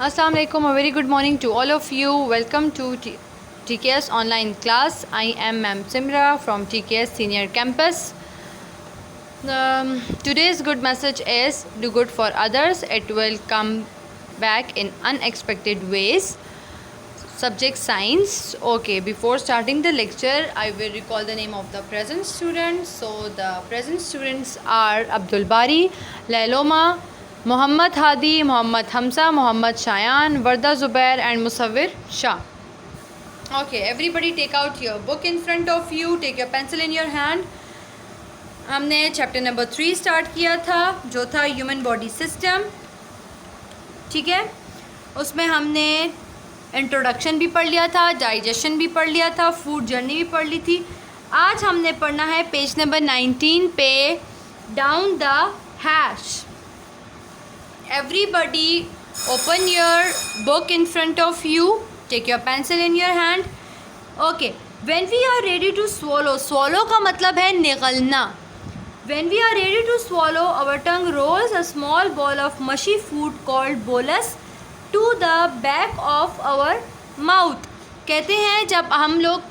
Assalamu alaikum, a very good morning to all of you. Welcome to TKS online class. I am Ma'am Simra from TKS Senior Campus. Today's good message is do good for others. It will come back in unexpected ways. Subject science. Okay, before starting the lecture, I will recall the name of the present students. So the present students are Abdul Bari, Lailoma, Muhammad Hadi, Muhammad Hamza, Muhammad Shayan, Warda Zubair and Musawwir Shah. Okay, everybody take out your book in front of you, take your pencil in your hand. हमने chapter number 3 start किया था जो था human body system, ठीक है। उसमें हमने introduction भी पढ़ लिया था, डाइजेशन भी पढ़ लिया था, फूड जर्नी भी पढ़ ली थी। आज हमने पढ़ना है पेज नंबर 19 पे down the hash. Everybody open your book in front of you, take your pencil in your hand. Okay, when we are ready to swallow का मतलब है निगलना। When we are ready to swallow, our tongue rolls a small ball of mushy food called bolus to the back of our mouth. कहते हैं जब हम लोग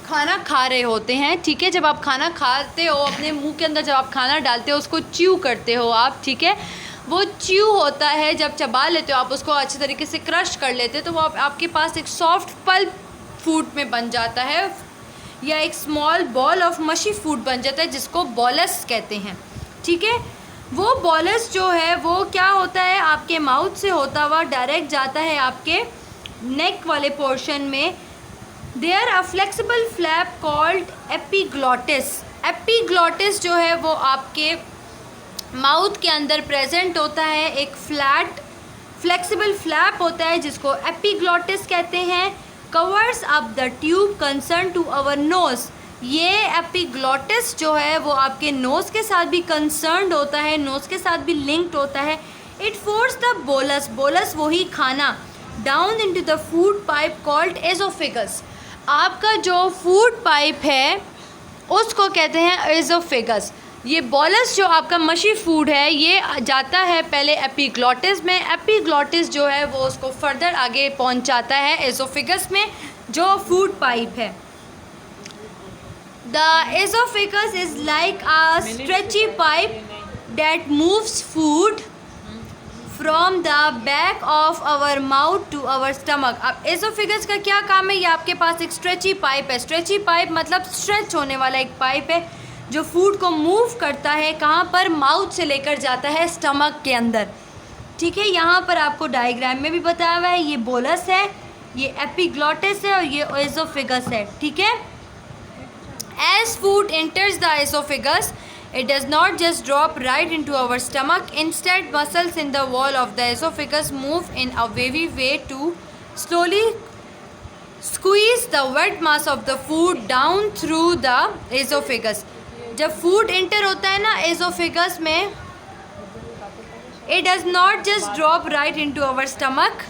खाना खा रहे होते हैं, ठीक है, जब आप खाना खाते हो अपने मुंह के अंदर जब आप खाना डालते हो उसको च्यू करते हो आप, ठीक है। वो च्यू होता है, जब चबा लेते हो आप उसको अच्छे तरीके से क्रश कर लेते हो तो वो आपके पास एक सॉफ्ट पल्प फूड में बन जाता है या एक स्मॉल बॉल ऑफ मशी फूड बन जाता है जिसको बॉलस कहते हैं, ठीक है। वो बॉलस जो है वो क्या होता है आपके माउथ से होता हुआ डायरेक्ट जाता है आपके नेक वाले पोर्शन में। There a flexible flap called epiglottis. Epiglottis जो है वो आपके माउथ के अंदर प्रेजेंट होता है, एक फ्लैट फ्लेक्सिबल फ्लैप होता है जिसको एपिग्लॉटिस कहते हैं। Covers up the tube concern to our nose. ये एपिग्लॉटिस जो है वो आपके नोज़ के साथ भी कंसर्न्ड होता है, नोज़ के साथ भी लिंक्ड होता है। It force the bolus, bolus वही खाना, down into the food pipe called oesophagus. आपका जो फूड पाइप है उसको कहते हैं एजोफेगस। ये बॉलस जो आपका मशी फूड है ये जाता है पहले एपिग्लॉटिस में, एपिग्लॉटिस जो है वो उसको फर्दर आगे पहुंचाता है एजोफेगस में जो फूड पाइप है। The oesophagus is like a stretchy pipe that moves food from the back of our mouth to our stomach. अब एजोफेगस का क्या काम है, ये आपके पास एक स्ट्रेची पाइप है। स्ट्रेची पाइप मतलब स्ट्रेच होने वाला एक पाइप है जो फूड को मूव करता है, कहाँ पर, माउथ से लेकर जाता है स्टमक के अंदर, ठीक है। यहाँ पर आपको डायग्राम में भी बताया हुआ है, ये बोलस है, ये एपिग्लॉटिस है और ये एसोफेगस है, ठीक है। As food enters the oesophagus it does not just drop right into our stomach. Instead, muscles in the wall of the esophagus move in a wavy way to slowly squeeze the wet mass of the food down through the esophagus. जब food enter होता है ना oesophagus में, it does not just drop right into our stomach.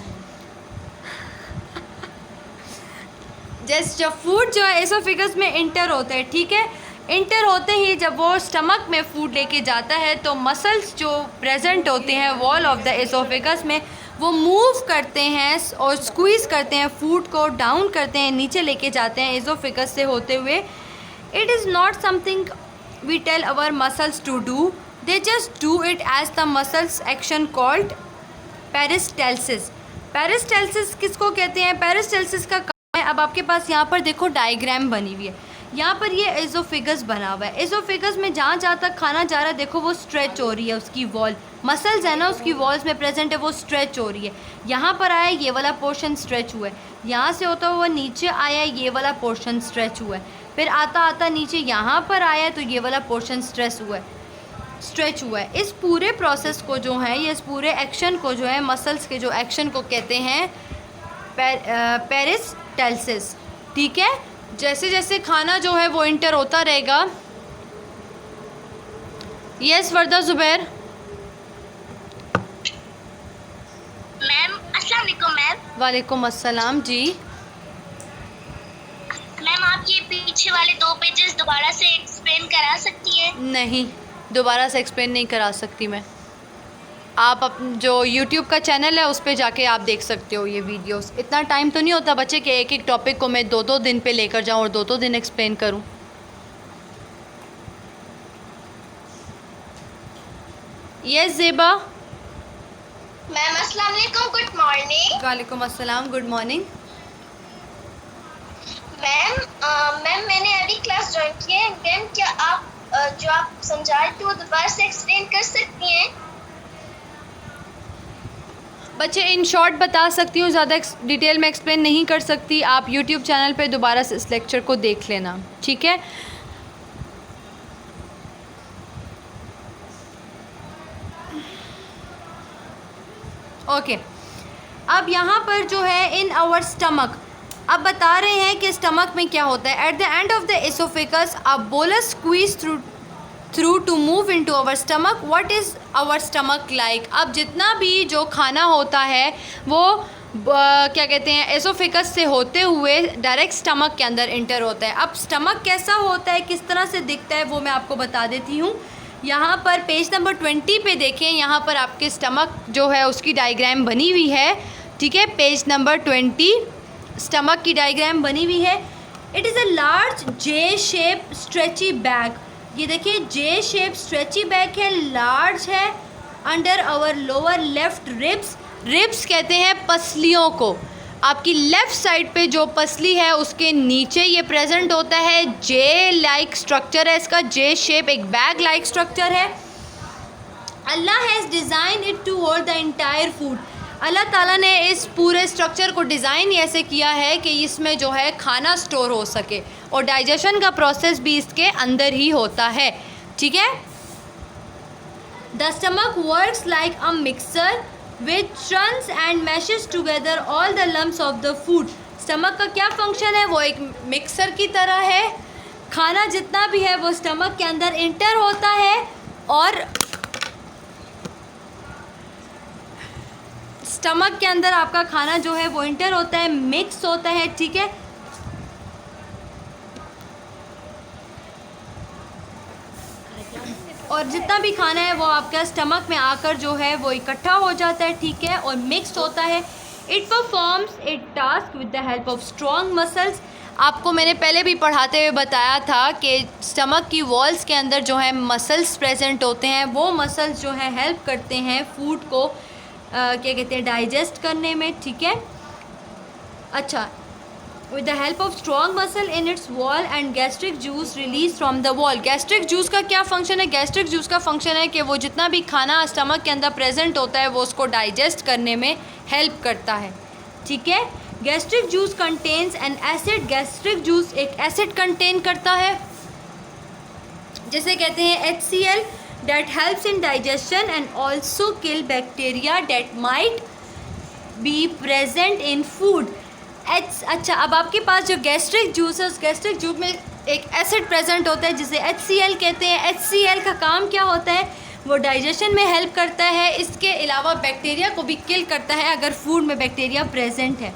जब food जो है oesophagus में enter होता है, ठीक है, इंटर होते ही जब वो स्टमक में फूड लेके जाता है तो मसल्स जो प्रेजेंट होते हैं वॉल ऑफ द एसोफेगस में वो मूव करते हैं और स्क्वीज़ करते हैं, फूड को डाउन करते हैं, नीचे लेके जाते हैं एसोफेगस से होते हुए। It is not something we tell our muscles to do, they just do it as the muscles action called peristalsis. Peristalsis किसको कहते हैं, पेरिस्टाल्सिस का काम है, अब आपके पास यहाँ पर देखो डायग्राम बनी हुई है, यहाँ पर ये एसोफेगस बना हुआ है। एसोफेगस में जहाँ जहाँ तक खाना जा रहा है देखो वो स्ट्रेच हो रही है, उसकी वॉल मसल्स है ना उसकी वॉल्स में प्रेजेंट है, वो स्ट्रेच हो रही है। यहाँ पर आया ये वाला पोर्शन स्ट्रेच हुआ है, यहाँ से होता हुआ नीचे आया ये वाला पोर्शन स्ट्रेच हुआ है, फिर आता आता नीचे यहाँ पर आया तो ये वाला पोर्शन स्ट्रेच हुआ है। इस पूरे प्रोसेस को जो है, ये इस पूरे एक्शन को जो है, मसल्स के जो एक्शन को कहते हैं पेरिस्टाल्सिस, ठीक है। जैसे जैसे खाना जो है वो इंटर होता रहेगा। यस वर्दा जुबैर। मैम अस्सलाम वालेकुम। मैम वालेकुम अस्सलाम जी। मैम आप ये पीछे वाले 2 पेजेस दोबारा से एक्सप्लेन करा सकती है? नहीं, दोबारा से एक्सप्लेन नहीं करा सकती मैं। आप जो यूट्यूब का चैनल है उस पे जाके आप देख सकते हो ये वीडियोस। इतना टाइम तो नहीं होता बच्चे कि एक एक टॉपिक को मैं 2-2 दिन पे लेकर जाऊँ और 2-2 दिन एक्सप्लेन करूँ। यस ज़ेबा। मैम अस्सलाम वालेकुम, गुड मॉर्निंग। वालेकुम अस्सलाम, गुड मॉर्निंग। मैम मैंने अभी क्लास ज्वाइन की है। मैम क्या आप जो आप समझा रहे थे वो दोबारा से एक्सप्लेन कर सकती हैं? बच्चे इन शॉर्ट बता सकती हूँ, ज़्यादा डिटेल में एक्सप्लेन नहीं कर सकती। आप यूट्यूब चैनल पे दोबारा से इस लेक्चर को देख लेना, ठीक है। ओके अब यहाँ पर जो है इन आवर स्टमक, अब बता रहे हैं कि स्टमक में क्या होता है। At the end of the oesophagus a bolus squeeze through to move into our stomach. What is our stomach like. अब जितना भी जो खाना होता है वो क्या कहते हैं एसोफेगस से होते हुए डायरेक्ट स्टमक के अंदर इंटर होता है। अब स्टमक कैसा होता है, किस तरह से दिखता है, वो मैं आपको बता देती हूँ। यहाँ पर पेज नंबर 20 पे देखें, यहाँ पर आपके स्टमक जो है उसकी डायग्राम बनी हुई है, ठीक है। पेज नंबर 20 स्टमक की डायग्राम बनी हुई है। It is a large J shape stretchy bag. ये देखिए जे शेप स्ट्रेची बैग है, लार्ज है। Under our lower left ribs, ribs कहते हैं पसलियों को। आपकी लेफ़्ट साइड पे जो पसली है उसके नीचे ये प्रेजेंट होता है। जे लाइक स्ट्रक्चर है इसका, जे शेप एक बैग लाइक स्ट्रक्चर है। Allah has designed it to hold the entire food. Allah ताला ने इस पूरे स्ट्रक्चर को डिज़ाइन ऐसे किया है कि इसमें जो है खाना स्टोर हो सके और डाइजेशन का प्रोसेस भी इसके अंदर ही होता है, ठीक है। The stomach works like a mixer which churns and mashes together all the lumps of the food। Stomach का क्या फंक्शन है, वो एक मिक्सर की तरह है। खाना जितना भी है वो स्टमक के अंदर इंटर होता है और स्टमक के अंदर आपका खाना जो है वो इंटर होता है, मिक्स होता है, ठीक है। और जितना भी खाना है वो आपका स्टमक में आकर जो है वो इकट्ठा हो जाता है, ठीक है, और मिक्स होता है। It performs it task with the help of strong muscles. आपको मैंने पहले भी पढ़ाते हुए बताया था कि स्टमक की वॉल्स के अंदर जो है मसल्स प्रेजेंट होते हैं। वो मसल्स जो है हेल्प करते हैं फूड को क्या कहते हैं डाइजेस्ट करने में, ठीक है। अच्छा, with the help of strong muscle in its wall and gastric juice released from the wall। Gastric juice का क्या फंक्शन है, गैस्ट्रिक जूस का फंक्शन है कि वो जितना भी खाना स्टमक के अंदर प्रेजेंट होता है वो उसको डाइजेस्ट करने में हेल्प करता है, ठीक है। Gastric juice contains an acid. Gastric juice एक एसिड कंटेन करता है जिसे कहते हैं HCl, that helps in digestion and also kill bacteria that might be present in food। अच्छा, अब आपके पास जो गैस्ट्रिक जूस है उस गैस्ट्रिक जूस में एक एसिड प्रेजेंट होता है जिसे HCl कहते हैं। HCl का काम क्या होता है, वो डाइजेशन में हेल्प करता है। इसके अलावा बैक्टीरिया को भी किल करता है अगर फूड में बैक्टीरिया प्रेजेंट है।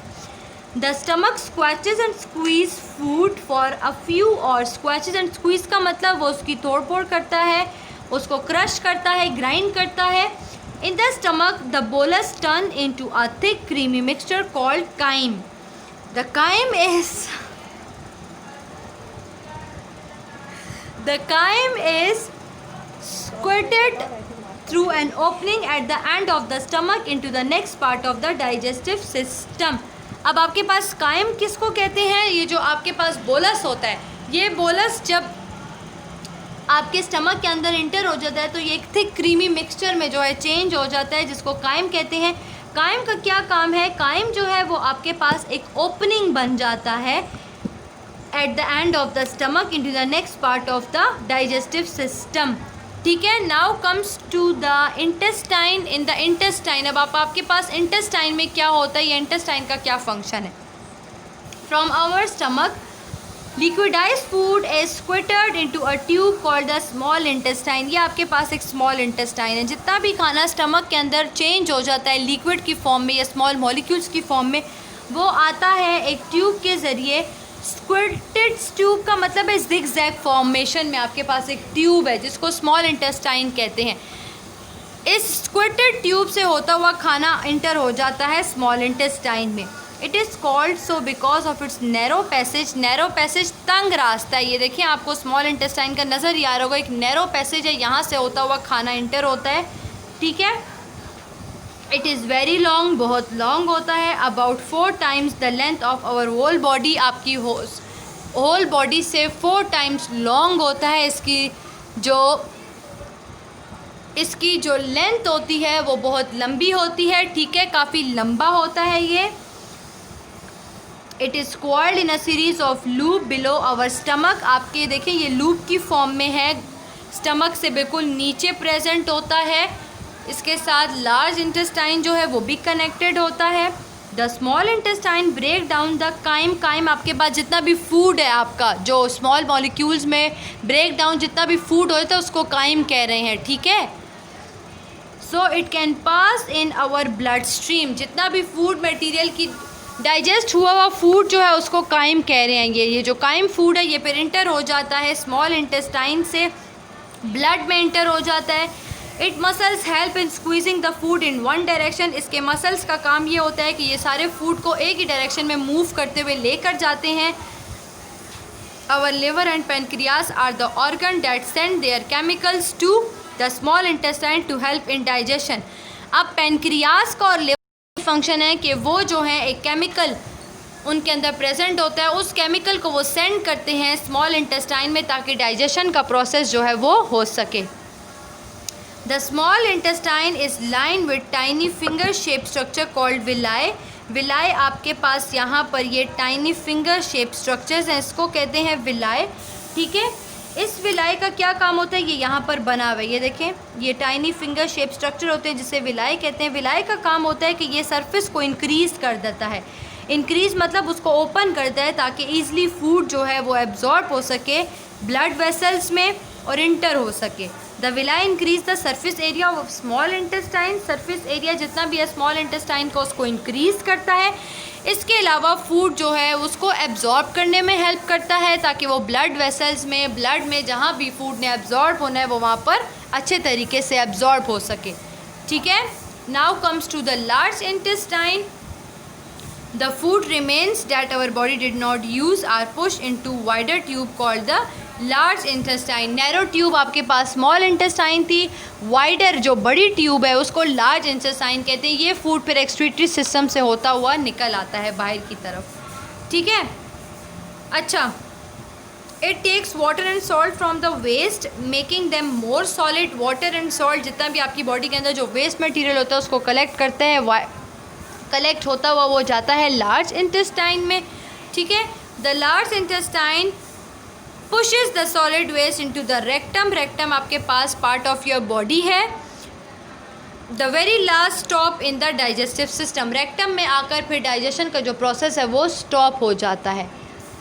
The stomach squashes and squeeze food for a few hours squashes and squeeze का मतलब वो उसकी तोड़ फोड़ करता है, उसको क्रश करता है, ग्राइंड करता है। In the stomach the bolus turn into a thick creamy mixture called crime. The chyme is squirted through an opening at the end of the stomach into the next part of the digestive system। अब आपके पास कायम किसको कहते हैं, ये जो आपके पास bolus होता है, ये बोलस जब आपके स्टमक के अंदर इंटर हो जाता है तो ये एक थिक क्रीमी मिक्सचर में जो है चेंज हो जाता है, जिसको कायम कहते हैं। कायम का क्या काम है, कायम जो है वो आपके पास एक ओपनिंग बन जाता है at the end of the stomach into the next part of the digestive system, ठीक है। Now comes to the intestine. In the intestine, अब आपके पास इंटेस्टाइन में क्या होता है, ये इंटेस्टाइन का क्या फंक्शन है। From our stomach liquidised food is squirted into a tube called the small intestine. ये आपके पास एक स्मॉल इंटेस्टाइन है। जितना भी खाना स्टमक के अंदर चेंज हो जाता है लिक्विड की फॉर्म में या स्मॉल मॉलिक्यूल्स की फॉर्म में, वो आता है एक ट्यूब के ज़रिए। स्क्विटेड ट्यूब का मतलब है जिग-जैग फॉर्मेशन में आपके पास एक ट्यूब है जिसको स्मॉल इंटेस्टाइन कहते हैं। इस स्क्विटेड ट्यूब से होता हुआ खाना इंटर हो जाता है स्मॉल इंटेस्टाइन में। It is called so because of its narrow passage. Narrow passage तंग रास्ता है। ये देखिए आपको स्मॉल इंटेस्टाइन का नज़र ही आ रहा होगा, एक नैरो पैसेज है, यहाँ से होता हुआ खाना इंटर होता है, ठीक है। इट इज़ वेरी लॉन्ग, बहुत लॉन्ग होता है, about 4 times the length of our whole body. आपकी होल बॉडी से 4 टाइम्स लॉन्ग होता है। इसकी जो लेंथ होती है वो बहुत लंबी होती है, ठीक है, काफ़ी लंबा होता है ये। It is coiled in a series of loop below our stomach. आपके देखें ये लूप की फॉर्म में है, स्टमक से बिल्कुल नीचे प्रेजेंट होता है। इसके साथ लार्ज इंटेस्टाइन जो है वो भी कनेक्टेड होता है। The small intestine break down the chyme. Chyme आपके पास जितना भी फूड है, आपका जो स्मॉल मॉलिक्यूल्स में ब्रेक डाउन जितना भी फूड होता है उसको काइम कह रहे हैं, ठीक है। So it can pass in our blood stream. जितना भी फूड मटेरियल की डाइजेस्ट हुआ हुआ फूड जो है उसको काइम कह रहे हैं। ये जो काइम फूड है ये फिर इंटर हो जाता है स्मॉल इंटेस्टाइन से, ब्लड में इंटर हो जाता है। It muscles help in squeezing the food in one direction. इसके मसल्स का काम ये होता है कि ये सारे फूड को एक ही डायरेक्शन में मूव करते हुए लेकर जाते हैं। Our liver and pancreas are the organ that send their chemicals to the small intestine to help in digestion. अब पेनक्रियास का और लिवर फंक्शन है कि वो जो है एक केमिकल उनके अंदर प्रेजेंट होता है, उस केमिकल को वो सेंड करते हैं स्मॉल इंटेस्टाइन में ताकि डाइजेशन का प्रोसेस जो है वो हो सके। The small intestine is line with tiny finger shape structure called villi. Villi आपके पास यहाँ पर ये टाइनी फिंगर शेप स्ट्रक्चर्स हैं, इसको कहते हैं विलाई, ठीक है। इस विलाई का क्या काम होता है, ये यहाँ पर बना हुआ है, ये देखें, ये टाइनी फिंगर शेप स्ट्रक्चर होते हैं जिसे विलाई कहते हैं। विलाई का काम होता है कि ये सरफेस को इंक्रीज़ कर देता है। इंक्रीज़ मतलब उसको ओपन करता है ताकि ईज़िली फूड जो है वो एब्जॉर्ब हो सके ब्लड वेसल्स में और इंटर हो सके। The villi increase the surface area of small intestine. Surface area जितना भी है स्मॉल इंटेस्टाइन को उसको इंक्रीज़ करता है। इसके अलावा फूड जो है उसको एब्जॉर्ब करने में हेल्प करता है ताकि वो ब्लड वेसल्स में, ब्लड में जहाँ भी फूड ने एब्जॉर्ब होना है वो वहाँ पर अच्छे तरीके से एब्जॉर्ब हो सके, ठीक है। Now comes to the large intestine. The food remains that our body did not use are pushed into wider tube called the large intestine. Narrow tube आपके पास small intestine थी, wider जो बड़ी ट्यूब है उसको large intestine कहते हैं। ये food फिर excretory system से होता हुआ निकल आता है बाहर की तरफ, ठीक है। अच्छा, it takes water and salt from the waste making them more solid. water and salt जितना भी आपकी बॉडी के अंदर जो वेस्ट मटेरियल होता है उसको कलेक्ट करते हैं, कलेक्ट होता हुआ वो जाता है लार्ज इंटेस्टाइन में, ठीक है। The large intestine pushes the solid waste into the rectum. Rectum आपके पास पार्ट ऑफ योर बॉडी है। The very last stop in the digestive system. Rectum में आकर फिर डाइजेशन का जो प्रोसेस है वो स्टॉप हो जाता है,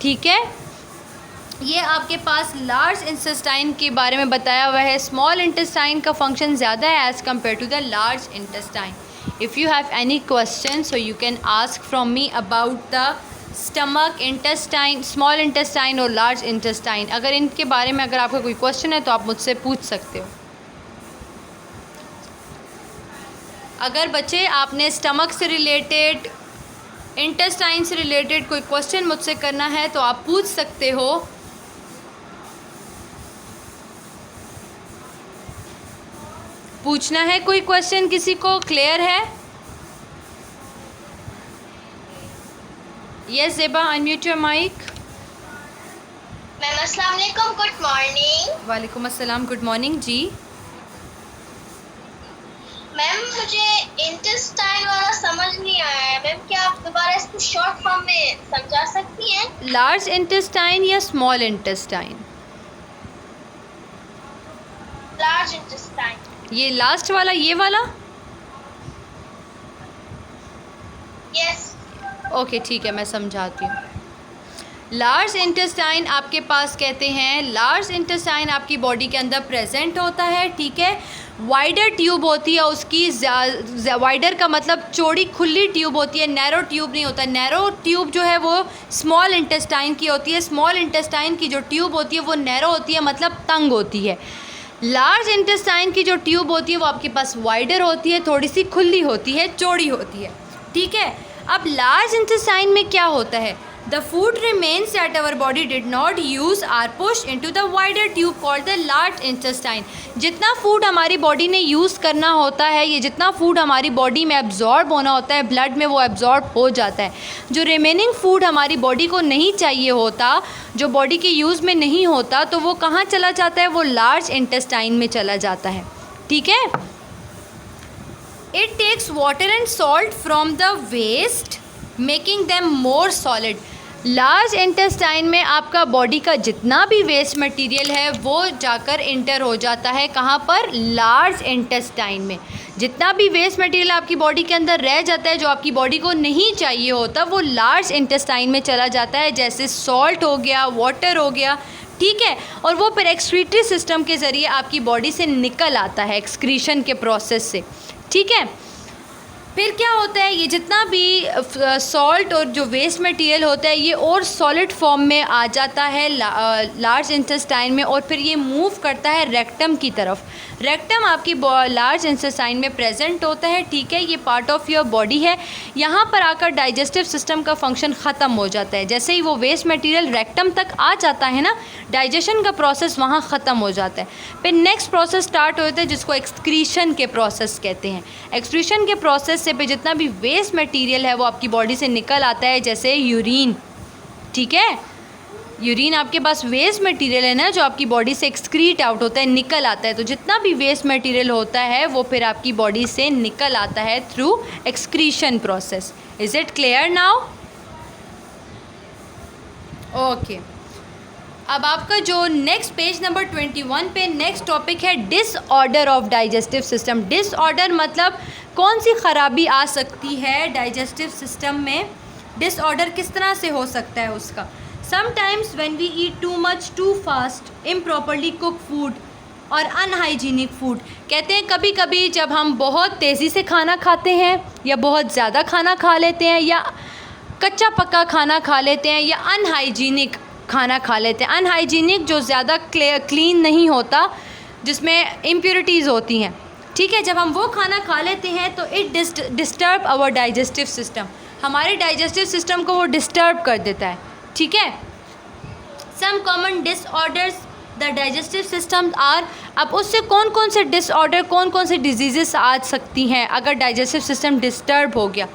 ठीक है। ये आपके पास लार्ज इंटेस्टाइन के बारे में बताया हुआ है। स्मॉल इंटेस्टाइन का फंक्शन ज़्यादा है as compare to the large intestine. If you have any questions, so you can ask from me about the stomach, intestine, small intestine और large intestine. अगर इनके बारे में अगर आपका कोई क्वेश्चन है तो आप मुझसे पूछ सकते हो। अगर बच्चे आपने स्टमक से रिलेटेड, इंटेस्टाइन से रिलेटेड कोई क्वेश्चन मुझसे करना है तो आप पूछ सकते हो। पूछना है कोई क्वेश्चन किसी को, क्लियर है? Yes Zeba, unmute your mic. Ma'am अस्सलाम वालेकुम, गुड मॉर्निंग। वालेकुम अस्सलाम, गुड मॉर्निंग जी। मैम मुझे इंटेस्टाइन वाला समझ नहीं आया है मैम, क्या आप दोबारा इसको शॉर्ट फॉर्म में समझा सकती हैं? लार्ज इंटेस्टाइन या स्मॉल इंटेस्टाइन? Large intestine. ये लास्ट वाला, ये वाला? यस। ओके ठीक है, मैं समझाती हूँ। लार्ज इंटेस्टाइन आपके पास कहते हैं, लार्ज इंटेस्टाइन आपकी बॉडी के अंदर प्रेजेंट होता है, ठीक है। वाइडर ट्यूब होती है उसकी, वाइडर का मतलब चौड़ी खुली ट्यूब होती है, नैरो ट्यूब नहीं होता। नैरो ट्यूब जो है वो स्मॉल इंटेस्टाइन की होती है। स्मॉल इंटेस्टाइन की जो ट्यूब होती है वो नैरो होती है, मतलब तंग होती है। लार्ज इंटेस्टाइन की जो ट्यूब होती है वो आपके पास वाइडर होती है, थोड़ी सी खुली होती है, चौड़ी होती है, ठीक है। अब लार्ज इंटेस्टाइन में क्या होता है, the food remains that our body did not use are push into the wider tube called the large intestine. जितना फूड हमारी बॉडी ने यूज़ करना होता है, ये जितना फूड हमारी बॉडी में एब्जॉर्ब होना होता है, ब्लड में वो एब्जॉर्ब हो जाता है। जो रिमेनिंग फूड हमारी बॉडी को नहीं चाहिए होता, जो बॉडी के यूज़ में नहीं होता, तो वो कहाँ चला जाता है, वो लार्ज इंटेस्टाइन में चला जाता है, ठीक है। It takes water and salt from the waste making them more solid. Large intestine में आपका बॉडी का जितना भी वेस्ट मटेरियल है वो जाकर इंटर हो जाता है, कहाँ पर, लार्ज इंटेस्टाइन में। जितना भी वेस्ट मटेरियल आपकी बॉडी के अंदर रह जाता है जो आपकी बॉडी को नहीं चाहिए होता, वो लार्ज इंटेस्टाइन में चला जाता है, जैसे सॉल्ट हो गया, वाटर हो गया, ठीक है। और वो फिर एक्सक्रीटरी सिस्टम के ज़रिए आपकी बॉडी से निकल आता है, एक्सक्रीशन के प्रोसेस से, ठीक है। फिर क्या होता है, ये जितना भी सॉल्ट और जो वेस्ट मटेरियल होता है ये और सॉलिड फॉर्म में आ जाता है लार्ज इंटेस्टाइन में, और फिर ये मूव करता है रेक्टम की तरफ। रेक्टम आपकी लार्ज इंटेस्टाइन में प्रेजेंट होता है, ठीक है। ये पार्ट ऑफ योर बॉडी है। यहाँ पर आकर डाइजेस्टिव सिस्टम का फंक्शन ख़त्म हो जाता है। जैसे ही वो वेस्ट मटेरियल रेक्टम तक आ जाता है ना, डाइजेशन का प्रोसेस वहाँ ख़त्म हो जाता है। फिर नेक्स्ट प्रोसेस स्टार्ट होता है जिसको एक्सक्रीशन के प्रोसेस कहते हैं। एक्सक्रीशन के प्रोसेस से पे जितना भी वेस्ट मटेरियल है वो आपकी बॉडी से निकल आता है, जैसे यूरिन, ठीक है। यूरिन आपके पास वेस्ट मटेरियल है ना, जो आपकी बॉडी से एक्सक्रीट आउट होता है, निकल आता है। तो जितना भी वेस्ट मटेरियल होता है वो फिर आपकी बॉडी से निकल आता है through excretion process. Is it clear now? Okay. अब आपका जो नेक्स्ट पेज नंबर 21 पे नेक्स्ट टॉपिक है disorder of digestive system. Disorder मतलब कौन सी ख़राबी आ सकती है डाइजेस्टिव सिस्टम में, डिसऑर्डर किस तरह से हो सकता है उसका। Sometimes when we eat too much, too fast, improperly cook food और अनहाइजीनिक फूड। कहते हैं कभी कभी जब हम बहुत तेज़ी से खाना खाते हैं या बहुत ज़्यादा खाना खा लेते हैं या कच्चा पक्का खाना खा लेते हैं या अनहाइजीनिक खाना खा लेते हैं। अनहाइजीनिक जो ज़्यादा क्लीन नहीं होता, जिसमें इम्प्योरिटीज़ होती हैं, ठीक है। जब हम वो खाना खा लेते हैं तो it disturb our digestive system, हमारे डाइजेस्टिव सिस्टम को वो डिस्टर्ब कर देता है, ठीक है। Some common disorders the digestive system are, अब उससे कौन कौन से डिसऑर्डर, कौन कौन से डिजीज़ेस आ सकती हैं अगर डाइजेस्टिव सिस्टम डिस्टर्ब हो गया।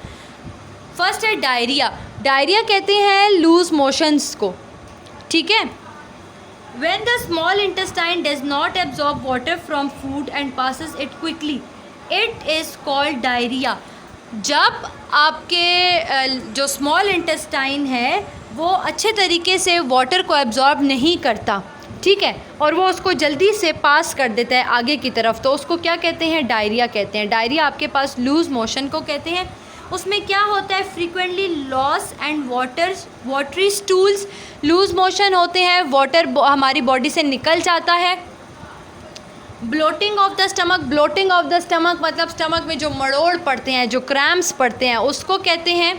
फर्स्ट है डायरिया। डायरिया कहते हैं लूज मोशंस को, ठीक है। When the small intestine does not absorb water from food and passes it quickly, it is called diarrhea. जब आपके जो स्मॉल इंटेस्टाइन है वो अच्छे तरीके से वाटर को एब्जॉर्ब नहीं करता, ठीक है, और वो उसको जल्दी से पास कर देता है आगे की तरफ, तो उसको क्या कहते हैं, डायरिया कहते हैं। डायरिया आपके पास लूज मोशन को कहते हैं। उसमें क्या होता है, frequently loss and watery stools, loose motion होते हैं, वाटर हमारी बॉडी से निकल जाता है। Bloating of the stomach, bloating of the stomach मतलब स्टमक में जो मरोड़ पड़ते हैं, जो क्रैम्प्स पड़ते हैं, उसको कहते हैं।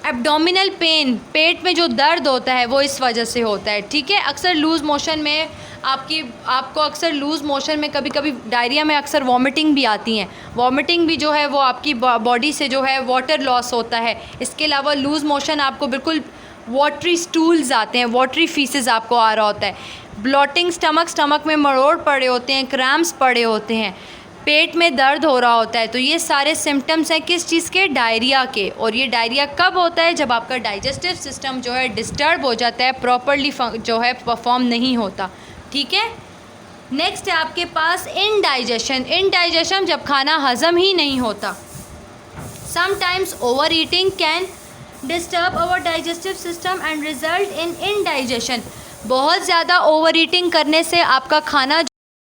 एब्डोमिनल पेन, पेट में जो दर्द होता है वो इस वजह से होता है, ठीक है। अक्सर लूज़ मोशन में आपको अक्सर लूज़ मोशन में कभी कभी डायरिया में अक्सर वॉमिटिंग भी आती हैं। वॉमिटिंग भी जो है वो आपकी बॉडी से जो है वाटर लॉस होता है। इसके अलावा लूज़ मोशन आपको बिल्कुल वाटरी स्टूल्स आते हैं, वाटरी फीसेस आपको आ रहा होता है। ब्लोटिंग स्टमक, स्टमक में मरोड़ पड़े होते हैं, क्रैम्प्स पड़े होते हैं, पेट में दर्द हो रहा होता है। तो ये सारे सिम्टम्स हैं किस चीज़ के, डायरिया के। और ये डायरिया कब होता है, जब आपका डाइजेस्टिव सिस्टम जो है डिस्टर्ब हो जाता है, प्रॉपरली जो है परफॉर्म नहीं होता, ठीक है। नेक्स्ट है आपके पास इनडाइजेशन। इनडाइजेशन जब खाना हज़म ही नहीं होता। Sometimes over eating can disturb our digestive system and result in indigestion. बहुत ज़्यादा ओवर ईटिंग करने से आपका खाना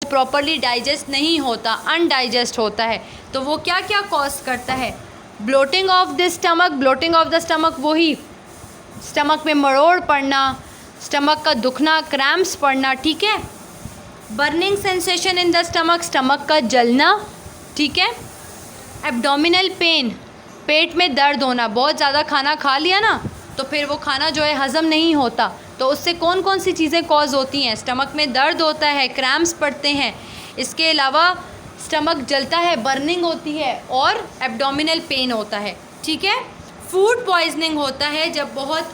प्रॉपरली डाइजेस्ट नहीं होता, अनडाइजेस्ट होता है। तो वो क्या क्या कॉज करता है, bloating of the stomach. Bloating of the stomach वही स्टमक में मरोड़ पड़ना, स्टमक का दुखना, क्रैम्प्स पड़ना, ठीक है। Burning sensation in the stomach, stomach का जलना, ठीक है। एब्डोमिनल पेन, पेट में दर्द होना, बहुत ज़्यादा खाना खा लिया ना तो फिर वो खाना जो है हज़म नहीं होता, तो तो उससे कौन कौन सी चीज़ें कॉज होती हैं? स्टमक में दर्द होता है, क्रैम्प्स पड़ते हैं, इसके अलावा स्टमक जलता है, बर्निंग होती है और एब्डोमिनल पेन होता है। ठीक है। फूड पॉइजनिंग होता है जब बहुत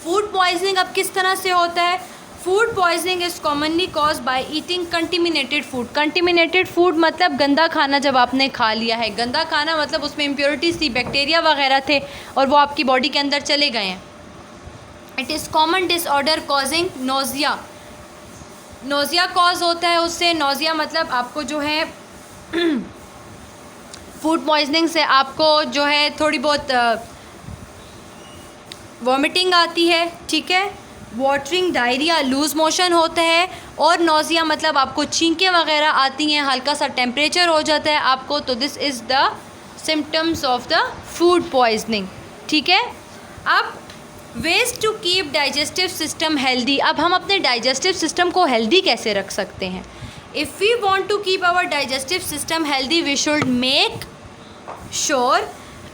फूड पॉइजनिंग अब किस तरह से होता है? Food poisoning is commonly cause by eating contaminated food. Contaminated food मतलब गंदा खाना जब आपने खा लिया है। गंदा खाना मतलब उसमें इम्प्योरिटीज़ थी, बैक्टीरिया वगैरह थे और वो आपकी बॉडी के अंदर चले गए हैं। It is common disorder causing nausea. Nausea cause होता है उससे। नोज़िया मतलब आपको जो है फूड पॉइजनिंग से आपको जो है थोड़ी बहुत वॉमिटिंग आती है। ठीक है। वाटरिंग, डायरिया, लूज़ मोशन होता है। और नोज़िया मतलब आपको छींकें वगैरह आती हैं, हल्का सा टेम्परेचर हो जाता है आपको। तो this is the symptoms of the food poisoning. ठीक है। अब ways to keep digestive system healthy. अब हम अपने डाइजेस्टिव सिस्टम को हेल्दी कैसे रख सकते हैं? If we want to keep our digestive system healthy we should make sure.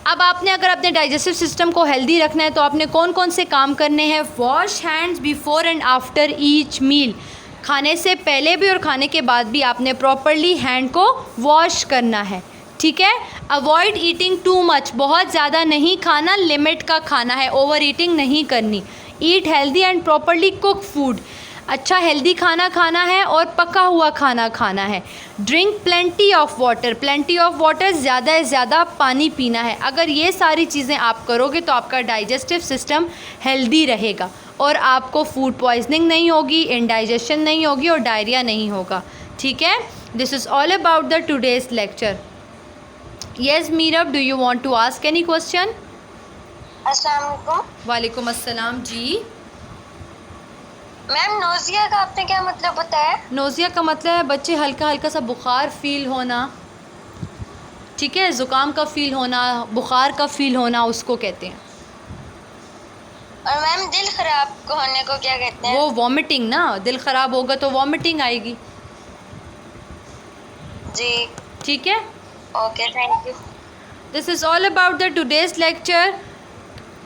अब आपने अगर अपने डाइजेस्टिव सिस्टम को हेल्दी रखना है तो आपने कौन कौन से काम करने हैं? Wash hands before and after each meal. खाने से पहले भी और खाने के बाद भी आपने प्रॉपरली हैंड को वॉश करना है। ठीक है। Avoid eating too much. बहुत ज़्यादा नहीं खाना, लिमिट का खाना है, ओवर ईटिंग नहीं करनी। Eat healthy and properly cook food. अच्छा हेल्दी खाना खाना है और पका हुआ खाना खाना है। Drink plenty of water. Plenty of water, ज़्यादा से ज़्यादा पानी पीना है। अगर ये सारी चीज़ें आप करोगे तो आपका डाइजेस्टिव सिस्टम हेल्दी रहेगा और आपको फूड पॉइजनिंग नहीं होगी, इंडाइजेशन नहीं होगी और डायरिया नहीं होगा। ठीक है। This is all about the today's lecture. Yes Meerab, do you want to ask any question? अस्सलाम वालेकुम। वालेकुम अस्सलाम जी। मैम नोज़िया का आपने क्या मतलब बताया? नोज़िया का मतलब है बच्चे हल्का हल्का सा बुखार फील होना। ठीक है। ज़ुकाम का फील होना, बुखार का फील होना, उसको कहते हैं। और मैम दिल खराब होने को क्या कहते हैं? वो वॉमिटिंग ना, दिल ख़राब होगा तो वॉमिटिंग आएगी। जी ठीक है। Okay, thank you. This is all about the today's lecture.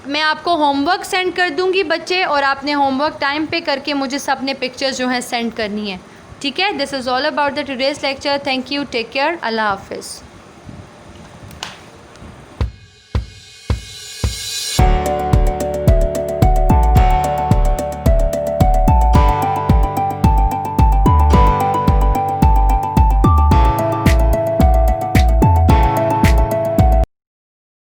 मैं आपको होमवर्क सेंड कर दूंगी बच्चे, और आपने होमवर्क टाइम पे करके मुझे सब अपने पिक्चर्स जो हैं सेंड करनी है। ठीक है। This is all about the today's lecture. Thank you, take care, अल्लाह हाफिज़।